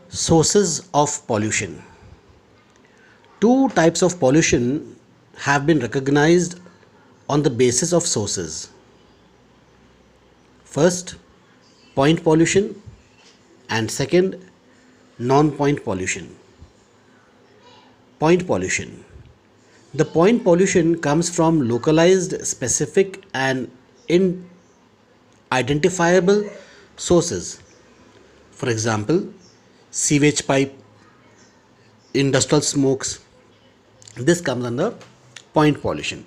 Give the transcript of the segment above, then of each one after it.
Sources of pollution. Two types of pollution have been recognized on the basis of sources. First, point pollution, and second, non-point pollution. Point pollution. The point pollution comes from localized, specific, and identifiable sources. For example, sewage pipe, industrial smokes. This comes under point pollution,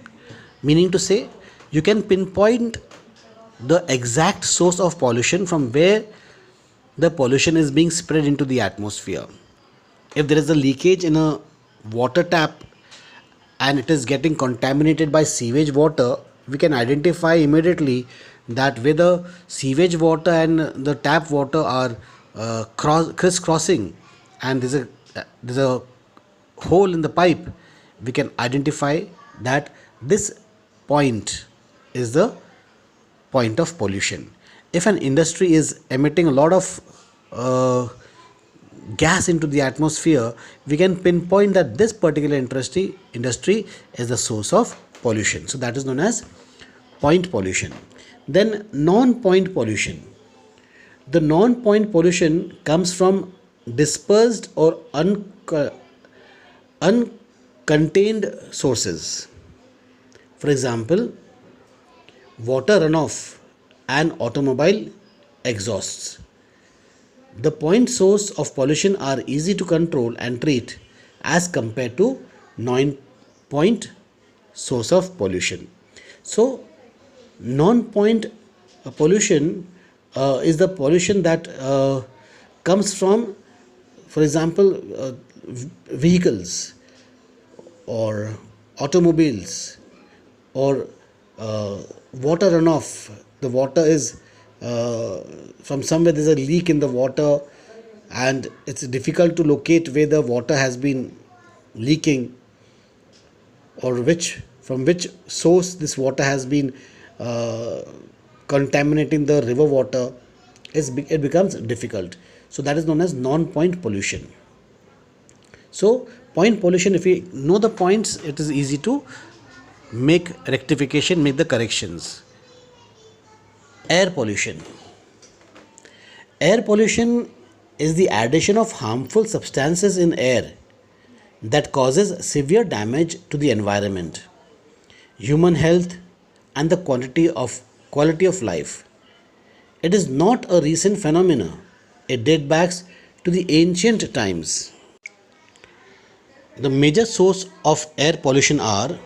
meaning to say you can pinpoint the exact source of pollution from where the pollution is being spread into the atmosphere. If there is a leakage in a water tap and it is getting contaminated by sewage water, we can identify immediately that where the sewage water and the tap water are crisscrossing, and there's a hole in the pipe. We can identify that this point is the point of pollution. If an industry is emitting a lot of gas into the atmosphere, we can pinpoint that this particular industry is the source of pollution. So that is known as point pollution. Then non-point pollution. The non-point pollution comes from dispersed or uncontained sources. For example, water runoff and automobile exhausts. The point source of pollution are easy to control and treat as compared to non-point source of pollution. So, non-point pollution is the pollution that comes from, for example, vehicles or automobiles or water runoff. The water is from somewhere, there's a leak in the water and it's difficult to locate where the water has been leaking, or from which source this water has been contaminating the river water. It becomes difficult. So that is known as non-point pollution. So point pollution, if we know the points, it is easy to make rectification, make the corrections. Air pollution. Air pollution is the addition of harmful substances in air that causes severe damage to the environment, human health, and the quality of life. It is not a recent phenomenon. It dates back to the ancient times. The major source of air pollution are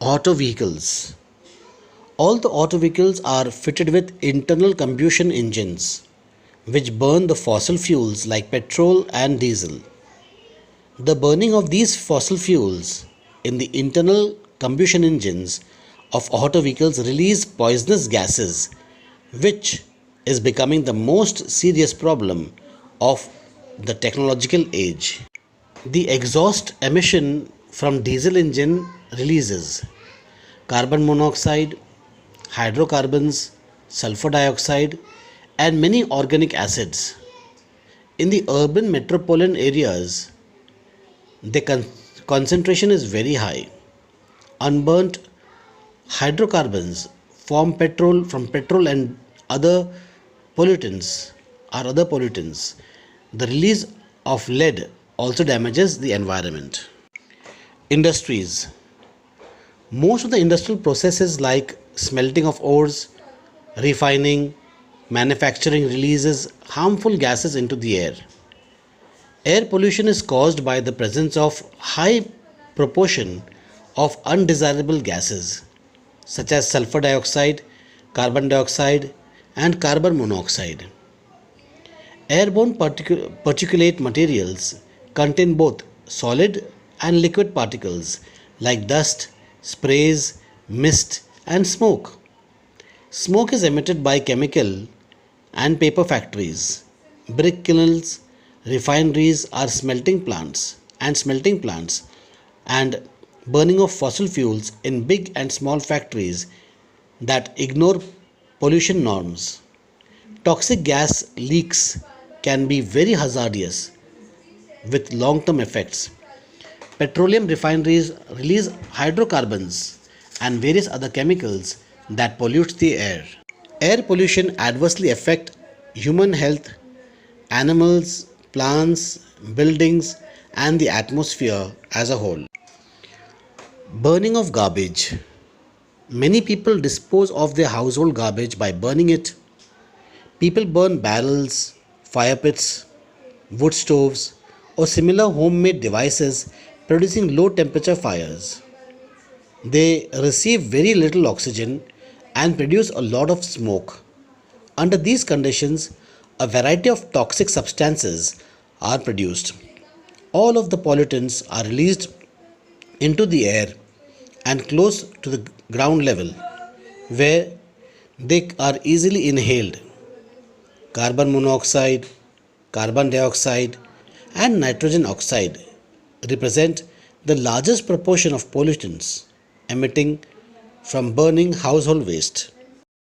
auto vehicles. All the auto vehicles are fitted with internal combustion engines, which burn the fossil fuels like petrol and diesel. The burning of these fossil fuels in the internal combustion engines of auto vehicles release poisonous gases, which is becoming the most serious problem of the technological age. The exhaust emission from diesel engine releases carbon monoxide, hydrocarbons, sulfur dioxide, and many organic acids. In the urban metropolitan areas, the concentration is very high. Unburnt hydrocarbons from petrol and other pollutants other pollutants. The release of lead also damages the environment. Industries. Most of the industrial processes like smelting of ores, refining, manufacturing releases harmful gases into the air. Air pollution is caused by the presence of high proportion of undesirable gases such as sulfur dioxide, carbon dioxide, and carbon monoxide. Airborne particulate materials contain both solid and liquid particles like dust, sprays, mist, and smoke. Smoke is emitted by chemical and paper factories, brick kilns, refineries are smelting plants, and burning of fossil fuels in big and small factories that ignore pollution norms. Toxic gas leaks can be very hazardous with long term effects. Petroleum refineries release hydrocarbons and various other chemicals that pollute the air. Air pollution adversely affects human health, animals, plants, buildings, and the atmosphere as a whole. Burning of garbage. Many people dispose of their household garbage by burning it. People burn barrels, fire pits, wood stoves, or similar homemade devices producing low temperature fires. They receive very little oxygen and produce a lot of smoke. Under these conditions, a variety of toxic substances are produced. All of the pollutants are released into the air and close to the ground level where they are easily inhaled. Carbon monoxide, carbon dioxide, and nitrogen oxide represent the largest proportion of pollutants emitting from burning household waste.